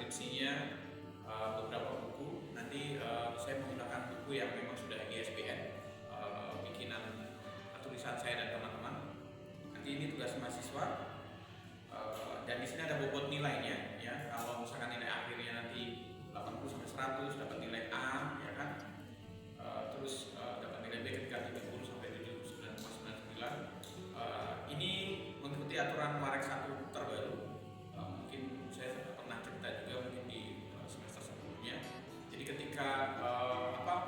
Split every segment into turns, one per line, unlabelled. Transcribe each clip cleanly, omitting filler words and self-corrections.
deskripsinya beberapa buku. Nanti saya menggunakan buku yang memang sudah ISBN, bikinan tulisan saya dan teman-teman. Nanti ini tugas mahasiswa. Dan di sini ada bobot nilainya, ya. Kalau misalkan nilai akhirnya nanti 80 sampai 100 dapat nilai A, ya kan. Terus dapat nilai B ketika 70 sampai 79,99. Ini mengikuti aturan Warek 1 terbaru. Mungkin saya pernah cerita juga mungkin di semester sebelumnya. Jadi ketika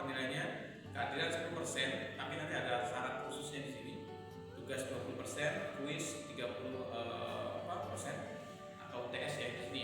penilaiannya kehadiran 10%, tapi nanti ada syarat khususnya di sini. Tugas 20%, kuis 30% atau UTS ya di sini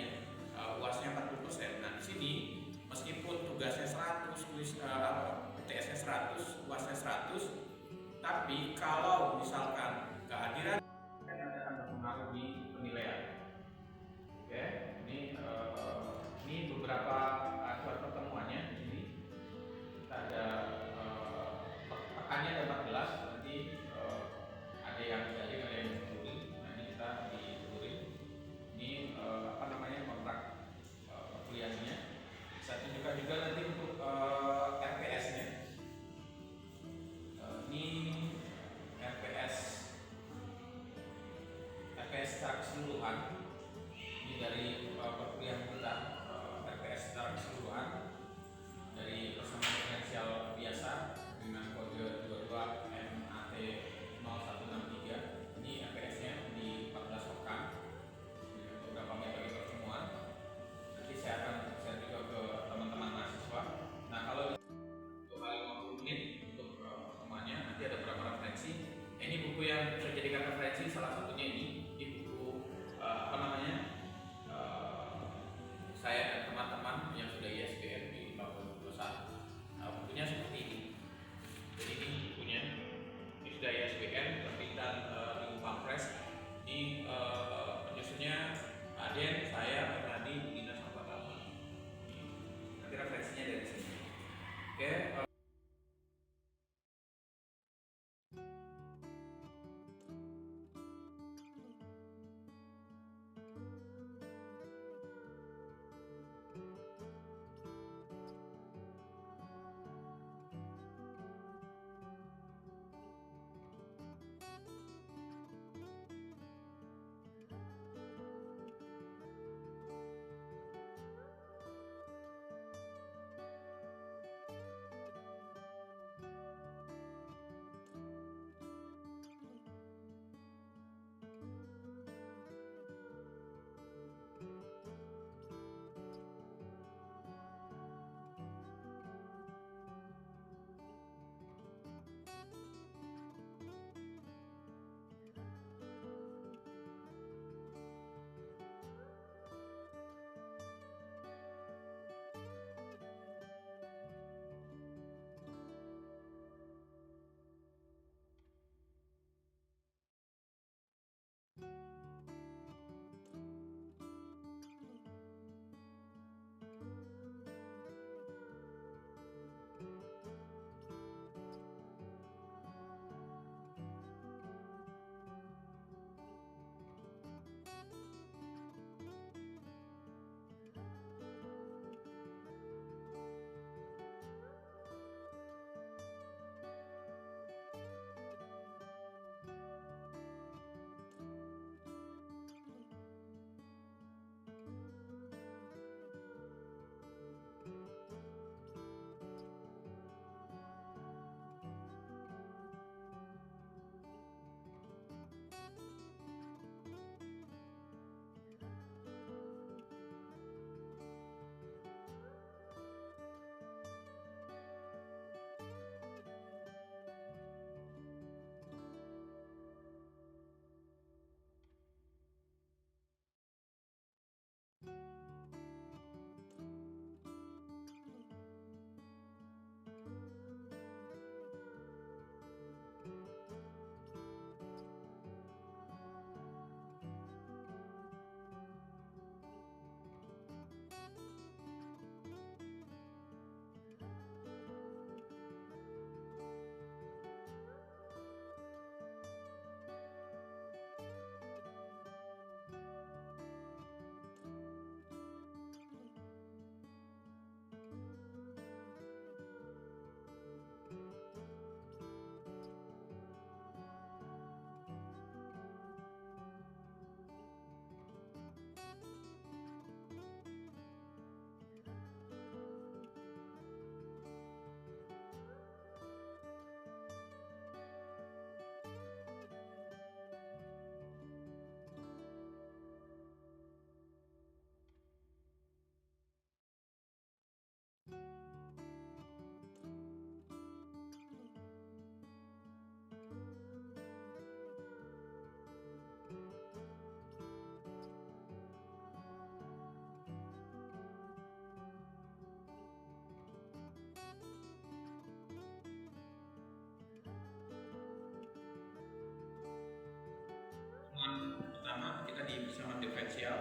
persamaan diferensial.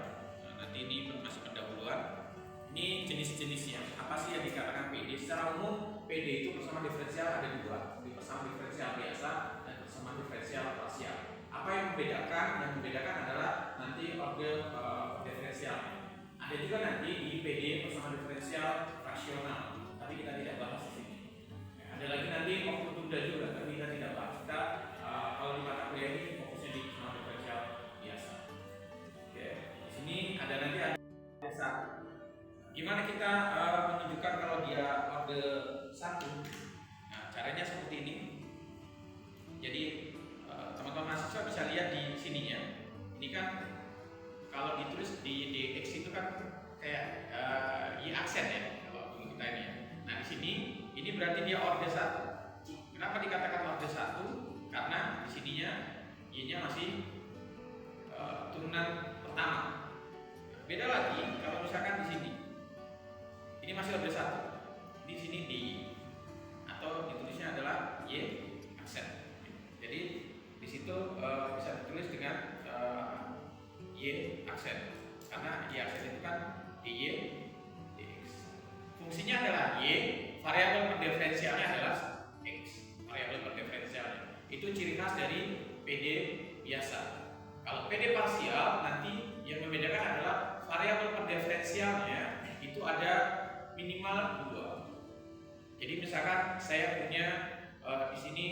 Nanti ini masih pendahuluan. Ini jenis-jenisnya. Apa sih yang dikatakan PD? Secara umum PD itu persamaan diferensial ada dua, persamaan diferensial biasa dan persamaan diferensial parsial. Apa yang membedakan? Yang membedakan adalah nanti order diferensialnya. Ada juga nanti di PD persamaan diferensial rasional, tapi kita tidak bahas di sini. Ada lagi nanti waktu tunda juga, tapi kita tidak bahas. Kita kalau di mata kuliah ini fokusnya di persamaan diferensial biasa. Oke, di sini ada nanti ada biasa. Gimana kita menunjukkan kalau dia order 1? Nah, caranya seperti ini. Jadi teman-teman mahasiswa bisa lihat di sininya. Ini kan kalau ditulis di DX itu kan kayak Y aksen ya kalau dulu kita ini ya. Nah, di sini ini berarti dia order 1. Kenapa dikatakan order 1? Karena di sininya Y-nya masih turunan pertama. Beda lagi kalau misalkan di sini. Ini masih order 1. Di sini D atau ditulisnya adalah Y aksen. Jadi di situ bisa ditulis dengan Y aksen. Karena Y aksen itu kan DY DX. Fungsinya adalah Y, variabel pendiferensialnya adalah X. Variabel pendiferensialnya. Itu ciri khas dari PD biasa. Kalau PD parsial nanti yang membedakan adalah variabel pendiferensialnya itu ada minimal 2. Jadi misalkan saya punya di sini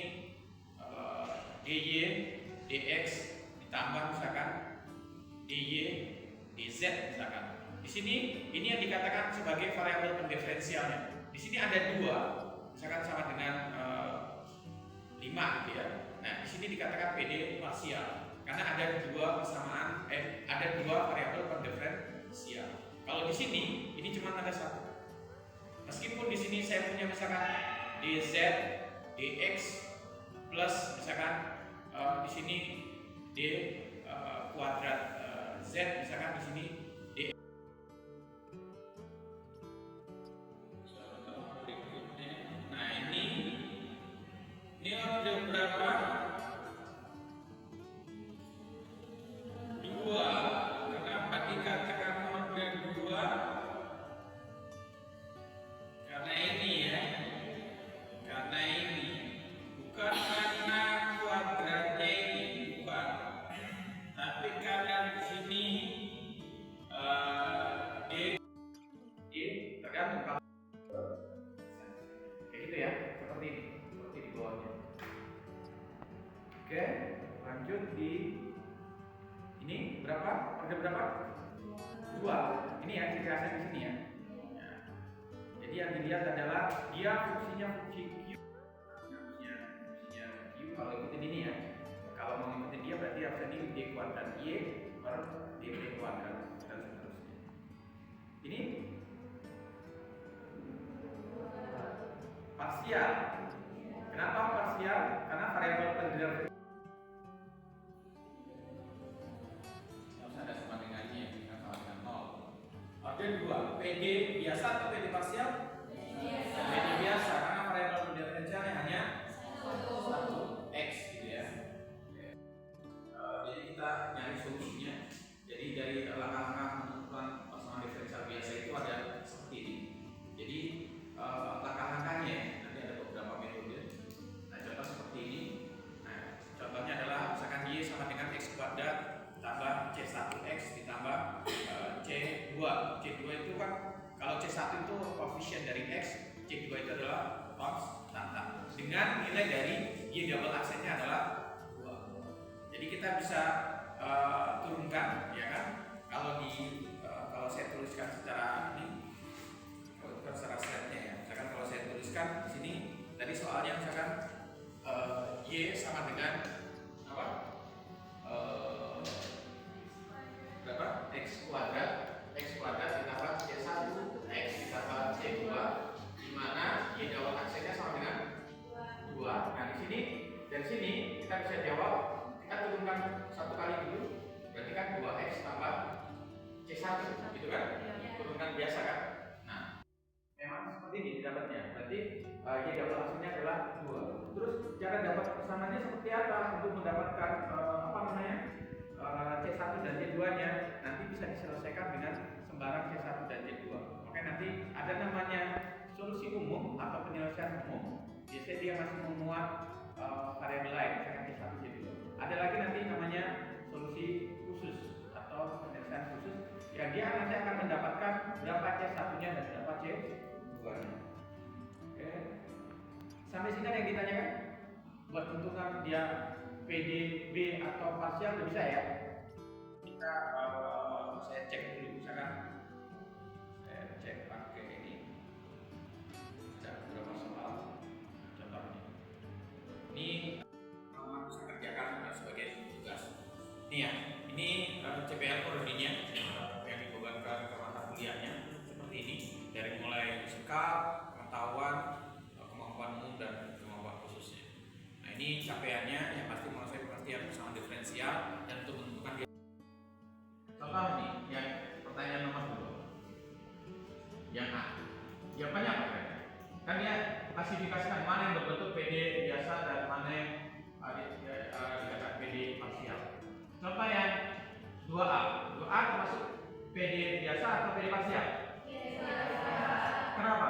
DY DX ditambah misalkan DY DZ misalkan. Di sini ini yang dikatakan sebagai variabel pendiferensialnya. Di sini ada 2, misalkan sama dengan 5 gitu ya. Nah, di sini dikatakan PD parsial karena ada 2 persamaan ada 2 variabel pendiferensial. Kalau di sini ini cuma ada 1. Meskipun di sini saya punya misalkan DZ, DX plus misalkan di sini D kuadrat Z misalkan di sini D. Nah ini ada berapa? 2. Kenapa dikatakan order 2? Karena ini ya, karena ini bukan karena kuadratnya ini bukan, tapi karena di sini D tergantung kalau kayak gitu ya, seperti ini, seperti di bawahnya. Oke, lanjut di ini berapa? Order berapa? 2. Ini ya ciri khasnya di sini ya. Jadi yang dilihat adalah dia fungsinya fungsi Q. Fungsinya Q kalau ikutin ini ya. Kalau mau ikutin dia berarti harus ini D kuadrat Y per DB kuadrat dan seterusnya. Ini parsial. Kenapa parsial? Karena variabel pendiferensial harus ada sama dengannya, bukan sama dengan 0. Order 2, PD biasa atau PD parsial? PD biasa, karena variabel pendiferensialnya hanya 1 X gitu ya. Jadi kita nyari solusinya. Jadi dari langkah-langkah menentukan persamaan diferensial biasa itu ada seperti ini. Jadi langkah-langkahnya nanti ada beberapa metode. Nah, contoh seperti ini. Nah, contohnya adalah misalkan Y sama dengan X kuadrat tambah C1X ditambah C2. C2 itu kan kalau C1 itu koefisien dari X, C2 itu adalah konstanta dengan nilai dari Y double aksennya adalah 2. Jadi kita bisa turunkan ya kan. Kalau saya tuliskan secara ini, kalau bukan secara slide-nya ya. Misalkan kalau saya tuliskan di sini tadi soalnya misalkan Y sama dengan apa? Berapa? X kuadrat ditambah C1 X ditambah C2 di mana Y double aksennya sama dengan 2. Nah, di sini dari sini kita bisa jawab, kita turunkan 1 kali dulu berarti kan 2X tambah C1 gitu kan? Turunkan biasa kan? Nah, memang seperti ini dapatnya. Berarti Y double aksennya adalah 2. Terus cara dapat persamaannya seperti apa untuk mendapatkan C1 dan C2 nya? tulisan umum, biasanya dia masih memuat variabel lain, misalkan C1, C2. Ada lagi nanti namanya solusi khusus atau penyelesaian khusus yang dia nanti akan mendapatkan berapa C1-nya dan berapa C2-nya. Oke. Sampai sini ada yang ditanyakan? Buat menentukan dia PDB atau parsial udah bisa ya? Kita saya cek dulu, misalkan saya cek pakai ini. Ada beberapa soal contohnya. Ini bisa kerjakan sebagai tugas. Ini ya, ini CPL prodinya yang dibebankan ke mata kuliahnya seperti ini, dari mulai sikap, pengetahuan, kemampuan umum dan kemampuan khususnya. Nah ini capaiannya yang pasti menguasai pengertian persamaan diferensial dan untuk menentukan dia. Contoh ini yang pertanyaan nomor 2, yang A. Jawabannya apa kan? Kan dia klasifikasikan mana yang berbentuk PD biasa dan mana yang dikatakan PD parsial. Contoh yang 2A. 2A termasuk PD biasa atau PD parsial? Kenapa?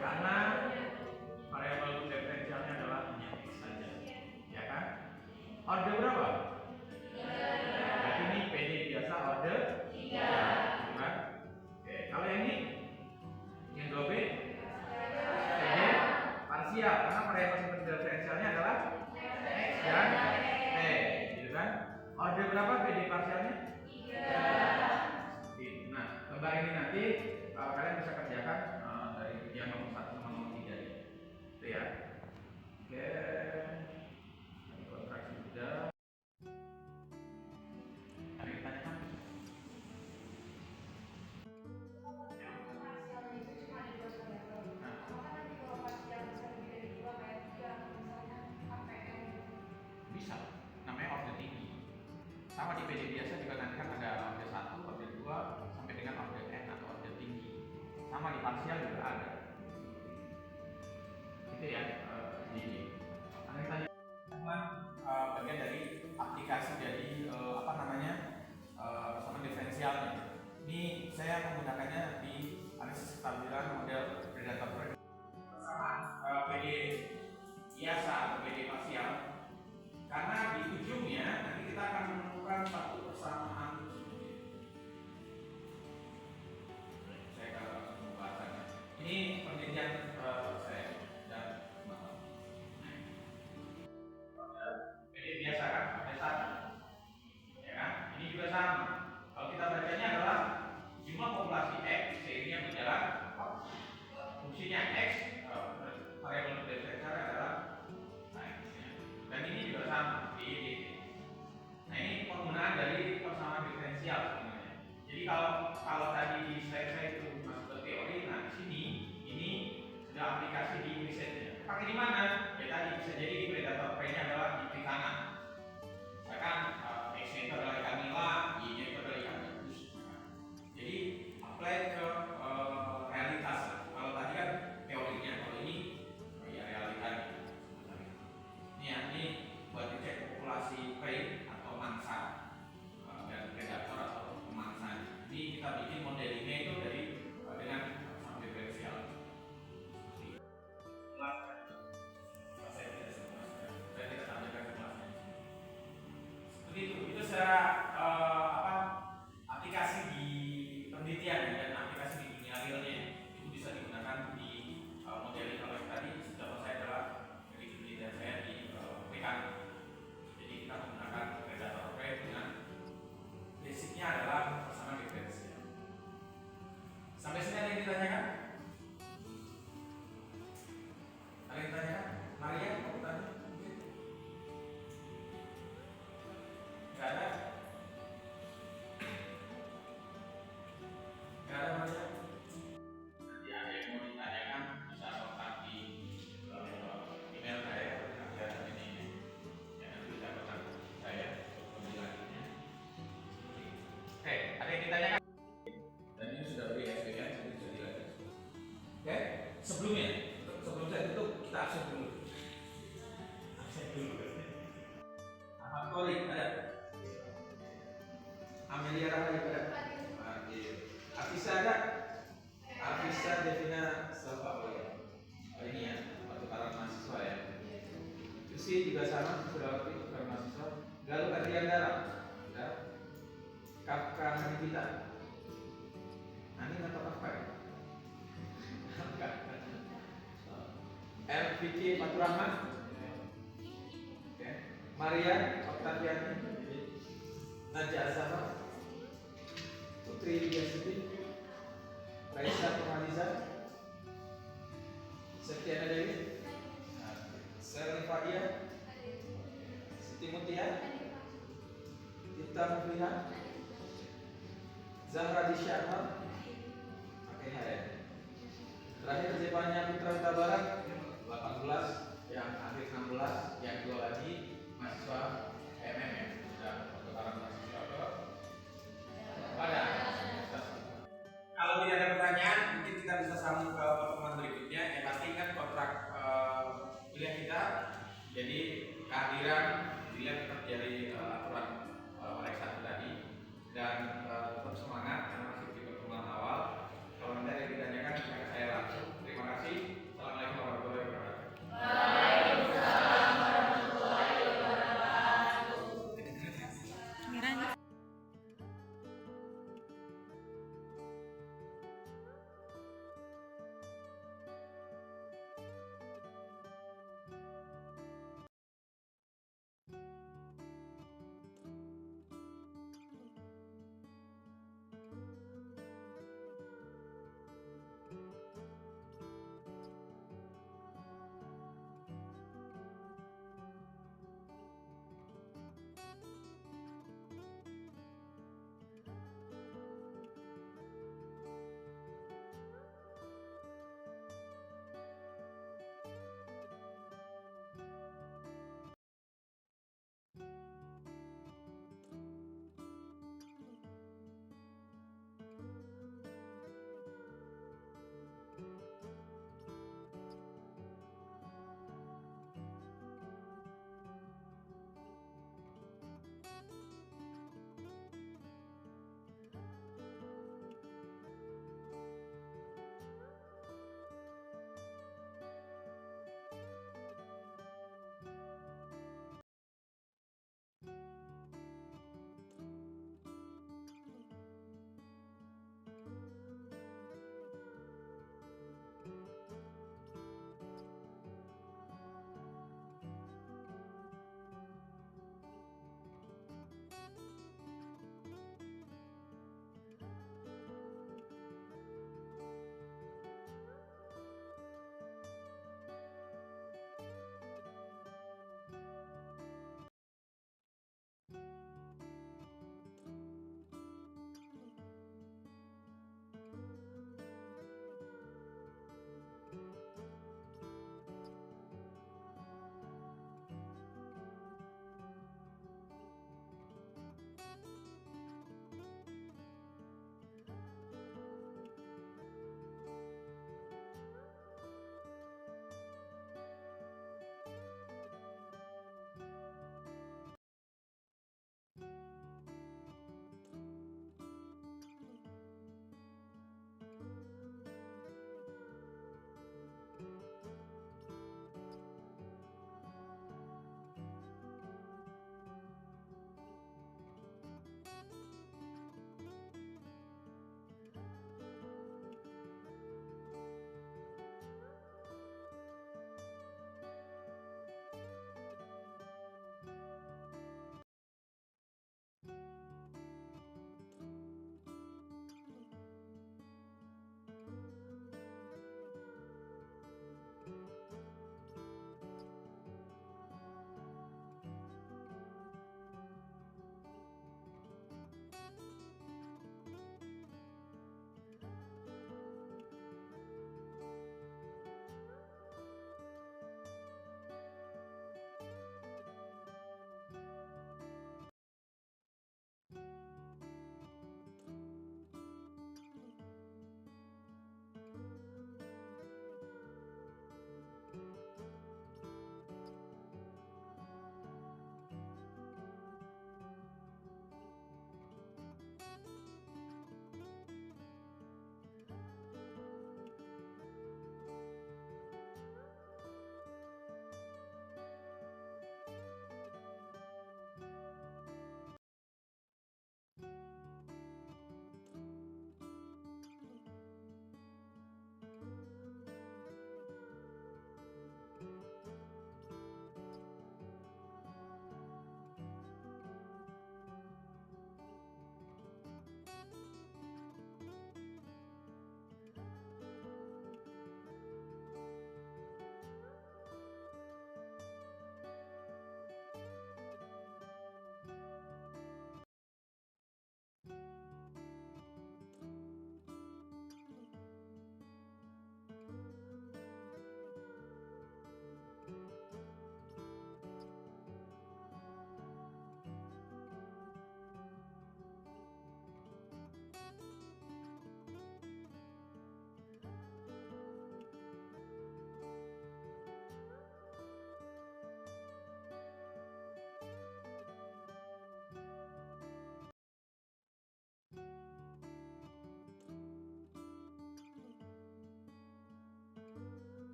Karena variabel diferensialnya adalah hanya X saja, ya kan? Order berapa? Berarti ini PD biasa order 3, kan? Oke, kalau yang ini yang 2B PD parsial, karena variabel diferensialnya adalah X dan T, gitu kan? Order berapa PD parsialnya? 3. Nah, lembar ini nanti kalian bisa kerjakan dari yang nomor 1 sama nomor 3 itu ya. Oke, ini kontraksi sudah. Ada yang ditanyakan? Bisa, namanya order tinggi. Sama di PD biasa juga nanti kan ada order 1, order 2 sampai dengan order N atau order tinggi. Sama di parsial juga ada. Itu ya, tinggi. Ada yang tanya? Bagian dari aplikasi dari persamaan diferensialnya. Ini saya menggunakannya di analisis ketampilan model predator persamaan PD biasa atau PD parsial. Karena di ujungnya nanti kita akan menemukan satu persamaan. Saya ke pembahasannya. Ini penelitian saya dan PD biasa kan, ada 1, ya kan? Ini juga sama. Kalau kita bacanya adalah jumlah populasi X seiringnya berjalan, fungsinya X, variabel diferensial adalah dan ini juga sama di. Nah ini penggunaan dari persamaan diferensial sebenarnya. Jadi kalau tadi di slide saya itu masuk ke teori, nah di sini ini sudah aplikasi di risetnya. Pakai di mana? Ya tadi bisa jadi di predator prey-nya adalah di perikanan. Misalkan X-nya itu adalah ikan nila, Y-nya itu adalah ikan gabus. Jadi apply ke realitas. Kalau tadi kan teorinya, kalau ini ya realitanya. Ini buat dicek populasi prey atau mangsa dan predator atau pemangsa. Ini kita bikin modelingnya itu dari dengan persamaan diferensial. Saya tidak tampilkan kelasnya. Seperti itu secara aplikasi di penelitian dan aplikasi di dunia realnya itu bisa digunakan di modeling. Kalau tadi contoh saya adalah dari penelitian saya di perikanan. Jadi kita menggunakan predator prey dengan basicnya adalah persamaan diferensial. Sampai sini ada yang ditanyakan? Ada yang ditanyakan? Maria, kamu tanya? Enggak ada? Enggak ada Maria? Nanti ada yang mau ditanyakan bisa kontak di email saya. Nanti ada ini ya, nanti bisa kontak saya untuk lanjutnya. Oke, ada yang ditanyakan? Dan ini sudah beri SPN, jadi bisa dilanjut. Oke, sebelum saya tutup kita absen dulu. Ahmad Kholik ada? Amelia Rahali ada? Afisa ada? Afisa Devina Salva. Susi juga sama, Sudawati bukan mahasiswa. Galuh Adriandara, ya. Kafka Hanifita. Ani atau Kafka ya? LVK Faturrahman. Oke. Maria Oktaviani. Naja Azhar. Putri Lydia Siti. Raisa Nurhaliza. Septiana Dewi. Sherly Fadia. Siti Mutia. Tirta Mufliha. Zahra Disha Ahmad. Pakai H ya. Terakhir Zevanya Putra Huta Barat 18, yang akhir 16, yang dua lagi mahasiswa MM ya. Sudah pertukaran mahasiswa ke pada. Kalau tidak ada pertanyaan, mungkin kita bisa sambung ke pertemuan berikutnya. Yang pasti kan kontrak kuliah kita, jadi